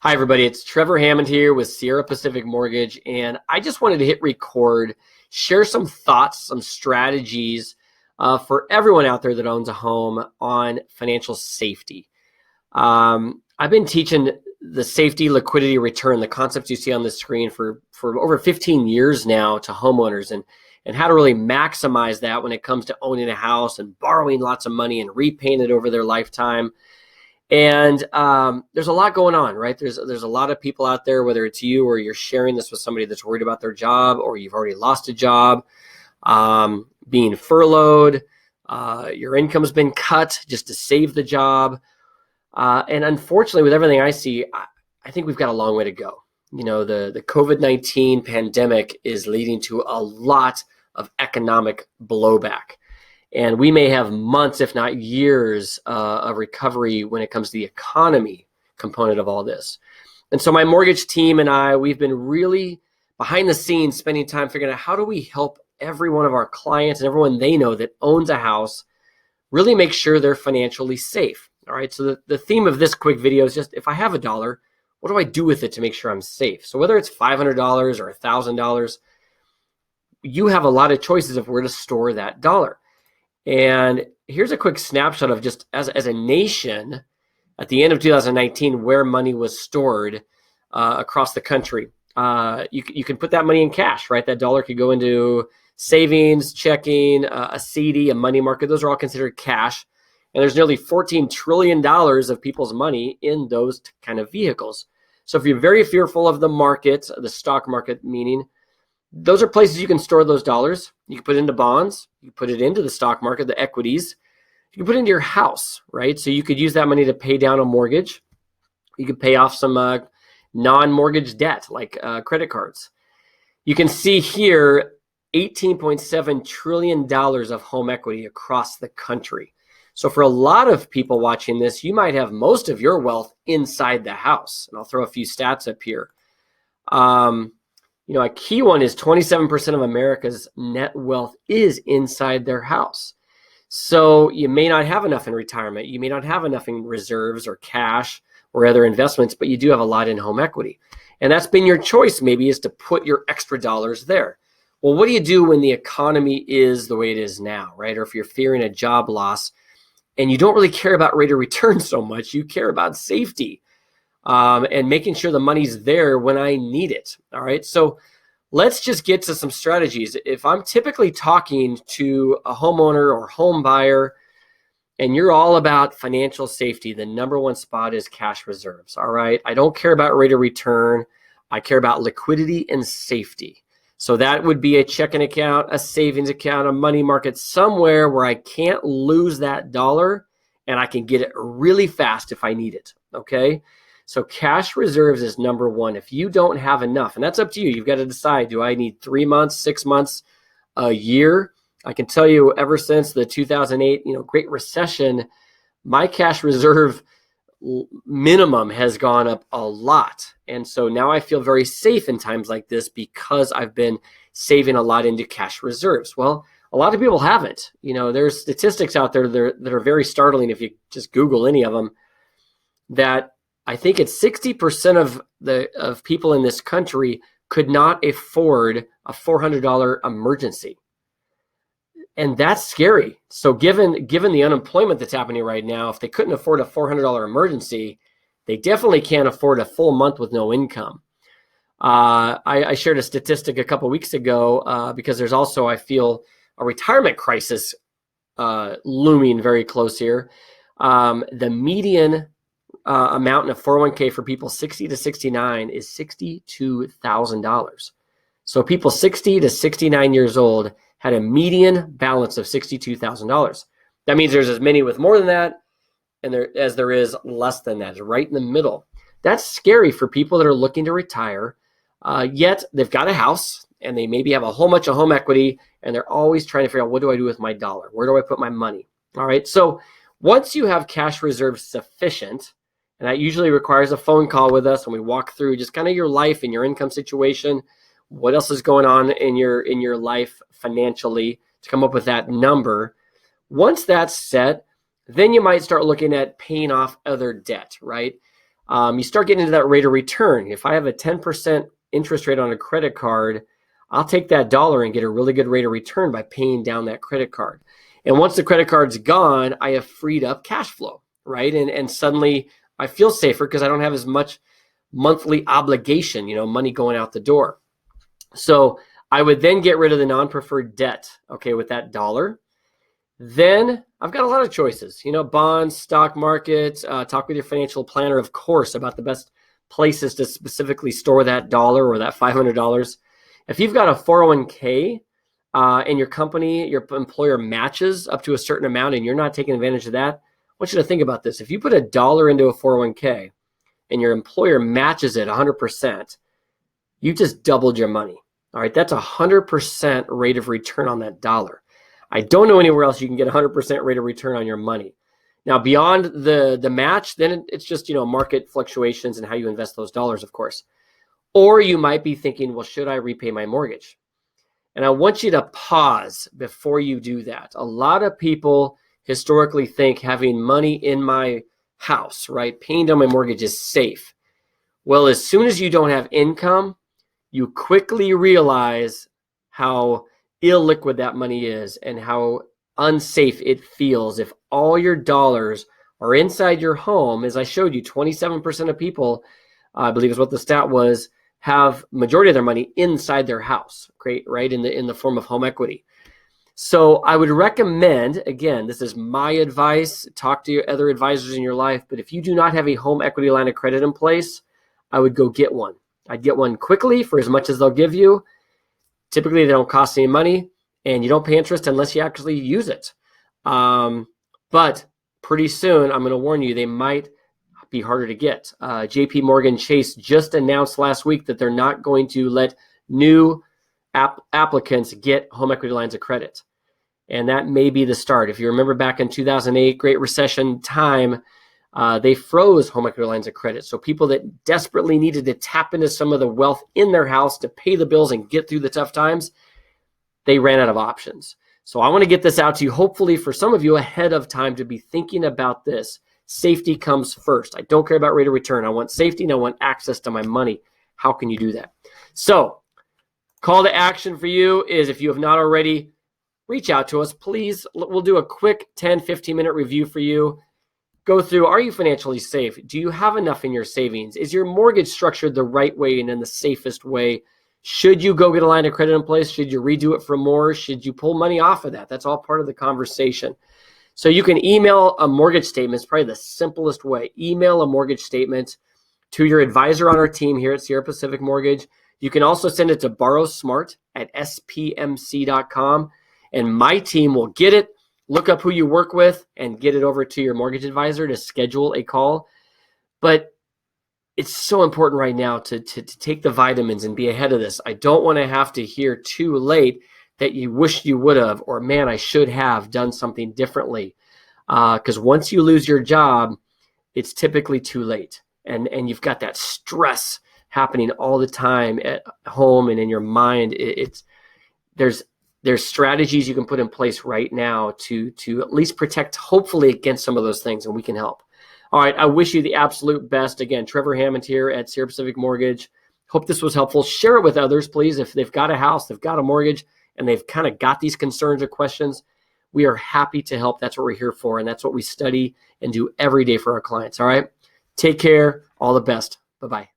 Hi, everybody. It's Trevor Hammond here with Sierra Pacific Mortgage, and I just wanted to hit record, share some thoughts, some strategies for everyone out there that owns a home on financial safety. I've been teaching the safety, liquidity, return, the concepts you see on the screen for over 15 years now to homeowners, and how to really maximize that when it comes to owning a house and borrowing lots of money and repaying it over their lifetime. And there's a lot going on, right? There's a lot of people out there, whether it's you or you're sharing this with somebody that's worried about their job, or you've already lost a job, being furloughed, your income's been cut just to save the job. And unfortunately, with everything I see, I think we've got a long way to go. You know, the COVID-19 pandemic is leading to a lot of economic blowback. And we may have months, if not years, of recovery when it comes to the economy component of all this. And so my mortgage team and I, we've been really behind the scenes spending time figuring out how do we help every one of our clients and everyone they know that owns a house really make sure they're financially safe. All right, so the theme of this quick video is just, if I have $1, what do I do with it to make sure I'm safe? So whether it's $500 or $1,000, you have a lot of choices of where to store that dollar. And here's a quick snapshot of just as a nation at the end of 2019, where money was stored across the country. You can put that money in cash, right? That dollar could go into savings, checking, a CD, a money market. Those are all considered cash. And there's nearly $14 trillion of people's money in those kind of vehicles. So if you're very fearful of the market, the stock market meaning, those are places you can store those dollars. You can put it into bonds. You can put it into the stock market, the equities. You can put it into your house, right? So you could use that money to pay down a mortgage. You could pay off some non-mortgage debt like credit cards. You can see here $18.7 trillion of home equity across the country. So for a lot of people watching this, you might have most of your wealth inside the house. And I'll throw a few stats up here. A key one is 27% of America's net wealth is inside their house. So you may not have enough in retirement. You may not have enough in reserves or cash or other investments, but you do have a lot in home equity. And that's been your choice, maybe, is to put your extra dollars there. Well, what do you do when the economy is the way it is now, right? Or if you're fearing a job loss and you don't really care about rate of return so much, you care about safety. And making sure the money's there when I need it. All right. So let's just get to some strategies. If I'm typically talking to a homeowner or home buyer and you're all about financial safety, the number one spot is cash reserves. All right. I don't care about rate of return. I care about liquidity and safety. So that would be a checking account, a savings account, a money market, somewhere where I can't lose that dollar and I can get it really fast if I need it. Okay. So cash reserves is number one. If you don't have enough, and that's up to you, you've got to decide, do I need 3 months, 6 months, a year? I can tell you ever since the 2008, Great Recession, my cash reserve minimum has gone up a lot. And so now I feel very safe in times like this because I've been saving a lot into cash reserves. Well, a lot of people haven't. There's statistics out there that are very startling if you just Google any of them, that I think it's 60% of people in this country could not afford a $400 emergency. And that's scary. So given the unemployment that's happening right now, if they couldn't afford a $400 emergency, they definitely can't afford a full month with no income. I shared a statistic a couple of weeks ago because there's also, I feel, a retirement crisis looming very close here. The median amount in a 401k for people 60 to 69 is $62,000. So people 60 to 69 years old had a median balance of $62,000. That means there's as many with more than that as there is less than that. It's right in the middle. That's scary for people that are looking to retire, yet they've got a house and they maybe have a whole bunch of home equity and they're always trying to figure out, what do I do with my dollar? Where do I put my money? All right. So once you have cash reserves sufficient, and that usually requires a phone call with us, and we walk through just kind of your life and your income situation, what else is going on in your life financially to come up with that number. Once that's set, then you might start looking at paying off other debt, right? you start getting into that rate of return. If I have a 10% interest rate on a credit card, I'll take that dollar and get a really good rate of return by paying down that credit card. And once the credit card's gone, I have freed up cash flow, right? And suddenly I feel safer because I don't have as much monthly obligation, money going out the door. So I would then get rid of the non-preferred debt, okay, with that dollar. Then I've got a lot of choices, bonds, stock market, talk with your financial planner, of course, about the best places to specifically store that dollar or that $500. If you've got a 401k and your company, your employer matches up to a certain amount and you're not taking advantage of that, I want you to think about this. If you put $1 into a 401k and your employer matches it 100%, you just doubled your money. All right, that's 100% rate of return on that dollar. I don't know anywhere else you can get 100% rate of return on your money. Now, beyond the match, then it's just, market fluctuations and how you invest those dollars, of course. Or you might be thinking, well, should I repay my mortgage? And I want you to pause before you do that. A lot of people historically think having money in my house, right, paying down my mortgage is safe. Well, as soon as you don't have income, you quickly realize how illiquid that money is and how unsafe it feels if all your dollars are inside your home. As I showed you, 27% of people, I believe is what the stat was, have majority of their money inside their house, great, right, in the form of home equity. So I would recommend, again, this is my advice, talk to your other advisors in your life, but if you do not have a home equity line of credit in place, I would go get one. I'd get one quickly for as much as they'll give you. Typically, they don't cost any money, and you don't pay interest unless you actually use it. But pretty soon, I'm going to warn you, they might be harder to get. JP Morgan Chase just announced last week that they're not going to let new applicants get home equity lines of credit. And that may be the start. If you remember back in 2008, Great Recession time, they froze home equity lines of credit. So people that desperately needed to tap into some of the wealth in their house to pay the bills and get through the tough times, they ran out of options. So I want to get this out to you, hopefully for some of you ahead of time, to be thinking about this. Safety comes first. I don't care about rate of return. I want safety and I want access to my money. How can you do that? So call to action for you is, if you have not already, reach out to us, please. We'll do a quick 10, 15-minute review for you. Go through, are you financially safe? Do you have enough in your savings? Is your mortgage structured the right way and in the safest way? Should you go get a line of credit in place? Should you redo it for more? Should you pull money off of that? That's all part of the conversation. So you can email a mortgage statement. It's probably the simplest way. Email a mortgage statement to your advisor on our team here at Sierra Pacific Mortgage. You can also send it to borrowsmart@spmc.com, and my team will get it, look up who you work with, and get it over to your mortgage advisor to schedule a call. But it's so important right now to take the vitamins and be ahead of this. I don't want to have to hear too late that you wish you would have, or man, I should have done something differently. Because once you lose your job, it's typically too late. And you've got that stress happening all the time at home and in your mind. There's strategies you can put in place right now to at least protect, hopefully, against some of those things, and we can help. All right, I wish you the absolute best. Again, Trevor Hammond here at Sierra Pacific Mortgage. Hope this was helpful. Share it with others, please. If they've got a house, they've got a mortgage, and they've kind of got these concerns or questions, we are happy to help. That's what we're here for, and that's what we study and do every day for our clients. All right, take care. All the best. Bye-bye.